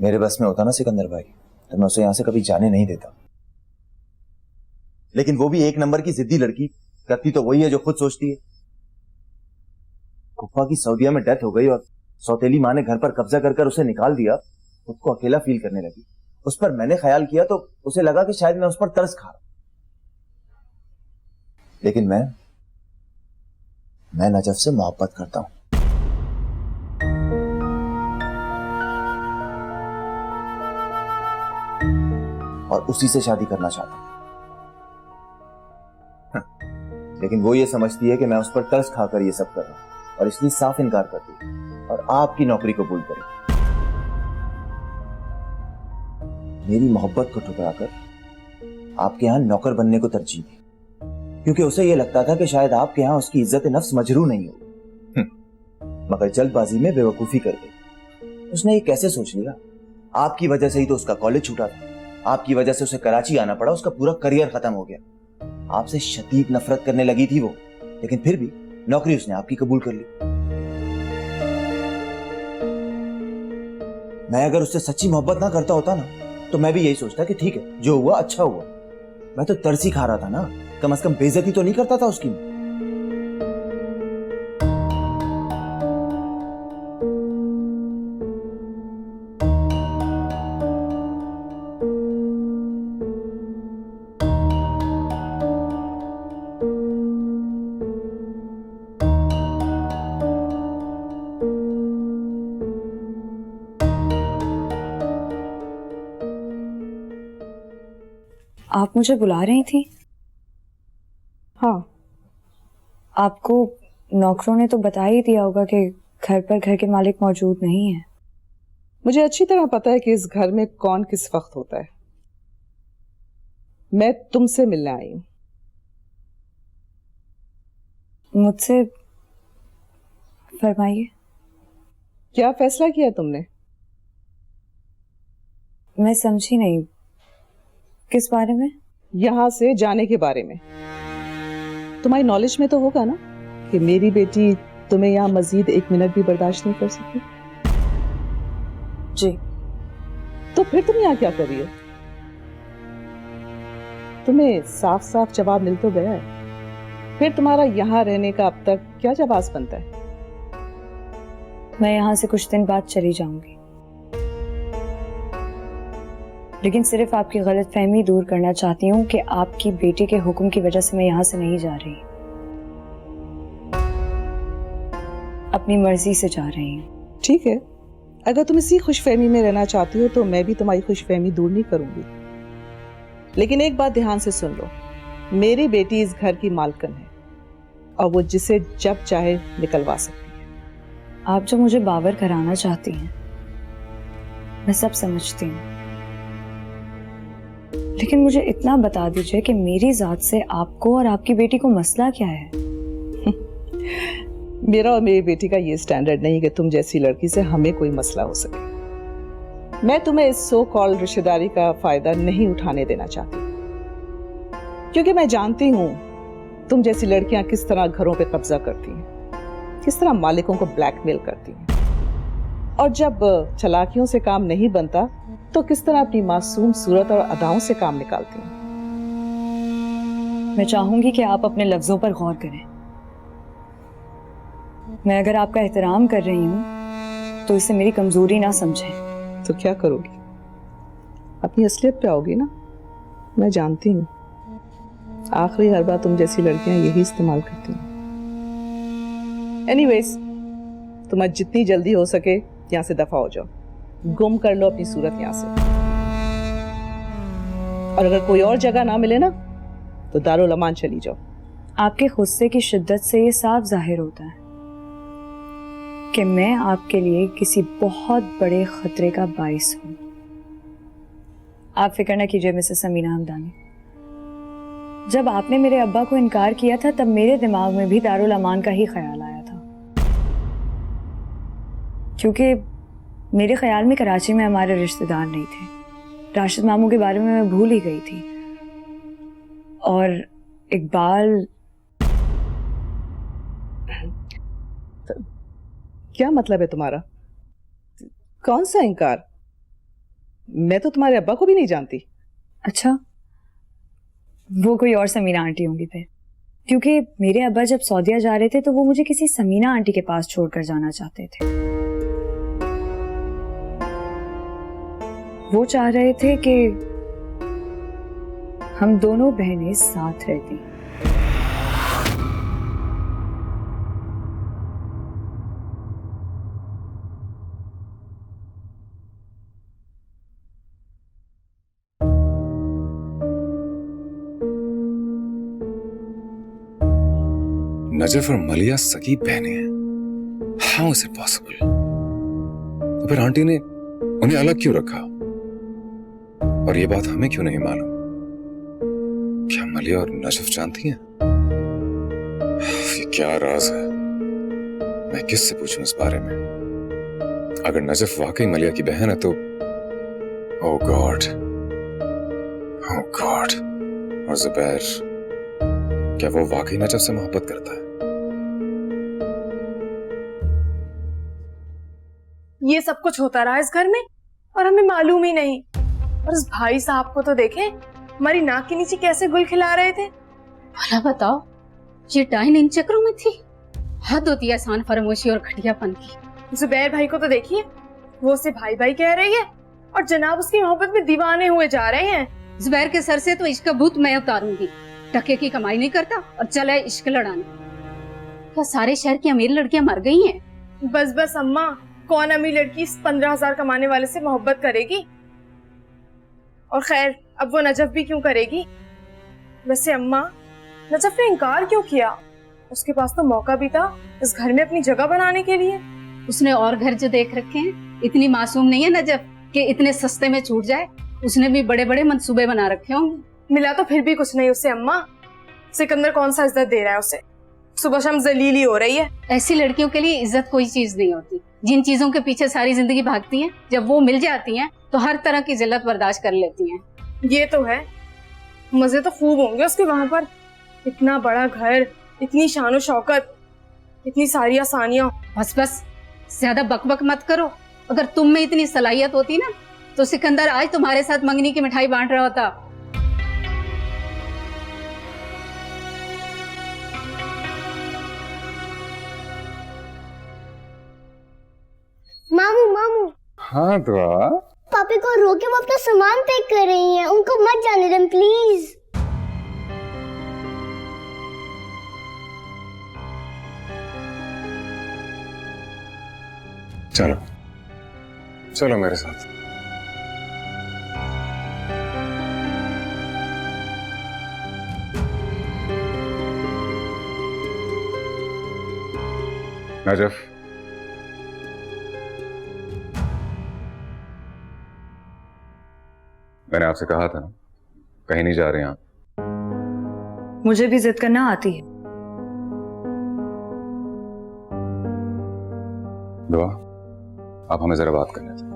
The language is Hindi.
मेरे बस में होता ना सिकंदर भाई तो मैं उसे यहां से कभी जाने नहीं देता, लेकिन वो भी एक नंबर की जिद्दी लड़की, करती तो वही है जो खुद सोचती है। कुप्पा की सऊदीया में डेथ हो गई और सौतेली माँ ने घर पर कब्जा कर कर उसे निकाल दिया। खुद को अकेला फील करने लगी। उस पर मैंने ख्याल किया तो उसे लगा कि शायद मैं उस पर तरस खा रहा हूं, लेकिन मैं नजफ से मोहब्बत करता हूं और उसी से शादी करना चाहता हूं। लेकिन वो ये समझती है कि मैं उस पर तरस खाकर ये सब कर रहा हूं और इसलिए साफ इनकार करती है और आपकी नौकरी कबूल करी। मेरी मोहब्बत को ठुकराकर आपके यहां नौकर बनने को तरजीह दी, क्योंकि उसे यह लगता था कि शायद आपके यहां उसकी इज्जत नफ्स मजरू नहीं होगी। मगर जल्दबाजी में बेवकूफी कर गई। उसने ये कैसे सोच लिया? आपकी वजह से ही तो उसका कॉलेज छूटा था, आपकी वजह से उसे कराची आना पड़ा, उसका पूरा करियर खत्म हो गया। आपसे शदीद नफरत करने लगी थी वो, लेकिन फिर भी नौकरी उसने आपकी कबूल कर ली। मैं अगर उससे सच्ची मोहब्बत ना करता होता ना तो मैं भी यही सोचता कि ठीक है, जो हुआ अच्छा हुआ। मैं तो तरसी खा रहा था ना, कम से कम बेइज्जती तो नहीं करता था उसकी। आप मुझे बुला रही थी? हाँ। आपको नौकरों ने तो बता ही दिया होगा कि घर पर घर के मालिक मौजूद नहीं है। मुझे अच्छी तरह पता है कि इस घर में कौन किस वक्त होता है। मैं तुमसे मिलने आई हूं। मुझसे फरमाइए। क्या फैसला किया तुमने? मैं समझी नहीं, किस बारे में? यहां से जाने के बारे में। तुम्हारी नॉलेज में तो होगा ना कि मेरी बेटी तुम्हें यहां मजीद 1 मिनट भी बर्दाश्त नहीं कर सकती। जी। तो फिर तुम यहां क्या कर रही हो? तुम्हें साफ साफ जवाब मिल तो गया है, फिर तुम्हारा यहां रहने का अब तक क्या जवाब बनता है? मैं यहां से कुछ दिन बाद चली जाऊंगी, लेकिन सिर्फ आपकी गलतफहमी दूर करना चाहती हूँ कि आपकी बेटी के हुक्म की वजह से मैं यहाँ से नहीं जा रही, अपनी मर्जी से जा रही हूँ। ठीक है, अगर तुम इसी खुशफहमी में रहना चाहती हो तो मैं भी तुम्हारी खुशफहमी दूर नहीं करूंगी, लेकिन एक बात ध्यान से सुन लो। मेरी बेटी इस घर की मालकिन है और वो जिसे जब चाहे निकलवा सकती है। आप जो मुझे बावर कराना चाहती हैं मैं सब समझती हूँ, लेकिन मुझे इतना बता दीजिए कि मेरी जात से आपको और आपकी बेटी को मसला क्या है? मेरा और मेरी बेटी का ये स्टैंडर्ड नहीं कि तुम जैसी लड़की से हमें कोई मसला हो सके। मैं तुम्हें इस सो कॉल्ड रिश्तेदारी का फायदा नहीं उठाने देना चाहती, क्योंकि मैं जानती हूं तुम जैसी लड़कियां किस तरह घरों पे कब्जा करती हैं, किस तरह मालिकों को ब्लैकमेल करती हैं, और जब चालाकियों से काम नहीं बनता तो किस तरह अपनी मासूम सूरत और अदाओं से काम निकालती हैं। मैं चाहूंगी कि आप अपने लफ्जों पर गौर करें। मैं अगर आपका एहतराम कर रही हूं तो इसे मेरी कमजोरी ना समझें। तो क्या करोगी? अपनी असलियत पे आओगी ना? मैं जानती हूँ आखिरी हर बार तुम जैसी लड़कियां यही इस्तेमाल करती हैं। एनीवेज, तुम आज जितनी जल्दी हो सके यहाँ से दफा हो जाओ, गुम कर लो अपनी सूरत यहाँ से, और अगर कोई और जगह ना मिले ना तो दारुल अमान चली जाओ। आपके गुस्से की शिद्दत से ये साफ जाहिर होता है कि मैं आपके लिए किसी बहुत बड़े खतरे का बाइस हूं। आप फिक्र न कीजिए मिसेस समीना हमदानी, जब आपने मेरे अब्बा को इनकार किया था तब मेरे दिमाग में भी दारुल अमान का ही ख्याल आया था, क्योंकि मेरे ख्याल में कराची में हमारे रिश्तेदार नहीं थे। राशिद मामू के बारे में मैं भूल ही गई थी, और इकबाल। क्या मतलब है तुम्हारा? कौन सा इनकार? मैं तो तुम्हारे अब्बा को भी नहीं जानती। अच्छा, वो कोई और समीना आंटी होंगी फिर, क्योंकि मेरे अब्बा जब सऊदीया जा रहे थे तो वो मुझे किसी समीना आंटी के पास छोड़कर जाना चाहते थे। वो चाह रहे थे कि हम दोनों बहनें साथ रहती। नजफ और मलिया सगी बहनें हैं। How is it possible? तो फिर आंटी ने उन्हें अलग क्यों रखा? और ये बात हमें क्यों नहीं मालूम? क्या मलिया और नजफ जानती हैं? ये क्या राज है? मैं किससे पूछूं इस बारे में? अगर नजफ वाकई मलिया की बहन है तो ओह गॉड, ओह गॉड। और जुबैर, क्या वो वाकई नजफ से मोहब्बत करता है? ये सब कुछ होता रहा इस घर में और हमें मालूम ही नहीं। और उस भाई साहब को तो देखे, हमारी नाक के नीचे कैसे गुल खिला रहे थे। भला बताओ, ये डाइन इन चक्रों में थी? हद होती है आसान फरामोशी और घटियापन की। जुबैर भाई को तो देखिए, वो उसे भाई भाई कह रही है और जनाब उसकी मोहब्बत में दीवाने हुए जा रहे हैं। जुबैर के सर से तो इश्क का भूत मैं उतारूंगी। टके की कमाई नहीं करता और चला है इश्क लड़ाने। क्या सारे शहर की अमीर लड़कियां मर गई हैं? बस बस अम्मा, कौन अमीर लड़की इस 15,000 कमाने वाले से मोहब्बत करेगी? और खैर, अब वो नजफ भी क्यों करेगी? वैसे अम्मा, नजफ ने इनकार क्यों किया? उसके पास तो मौका भी था इस घर में अपनी जगह बनाने के लिए। उसने और घर जो देख रखे हैं। इतनी मासूम नहीं है नजफ कि इतने सस्ते में छूट जाए। उसने भी बड़े बड़े मंसूबे बना रखे होंगे। मिला तो फिर भी कुछ नहीं उसे अम्मा। सिकंदर कौन सा इज्जत दे रहा है उसे? सुबह शाम जलीली हो रही है। ऐसी लड़कियों के लिए इज्जत कोई चीज नहीं होती। जिन चीजों के पीछे सारी जिंदगी भागती हैं, जब वो मिल जाती हैं तो हर तरह की जिल्लत बर्दाश्त कर लेती हैं। ये तो है, मजे तो खूब होंगे उसके वहां पर। इतना बड़ा घर, इतनी शान शौकत, इतनी सारी आसानियां। बस बस, ज्यादा बकबक मत करो। अगर तुम में इतनी सलाहियत होती ना तो सिकंदर आज तुम्हारे साथ मंगनी की मिठाई बांट रहा होता। मामू मामू, हाँ दुआ। पापी को रोके, वो अपना सामान पैक कर रही हैं। उनको मत जाने दें प्लीज। चलो चलो मेरे साथ। नजफ, मैंने आपसे कहा था ना, कहीं नहीं जा रहे हैं आप। मुझे भी जिद करना आती है। दुआ, आप हमें जरा बात करने थे।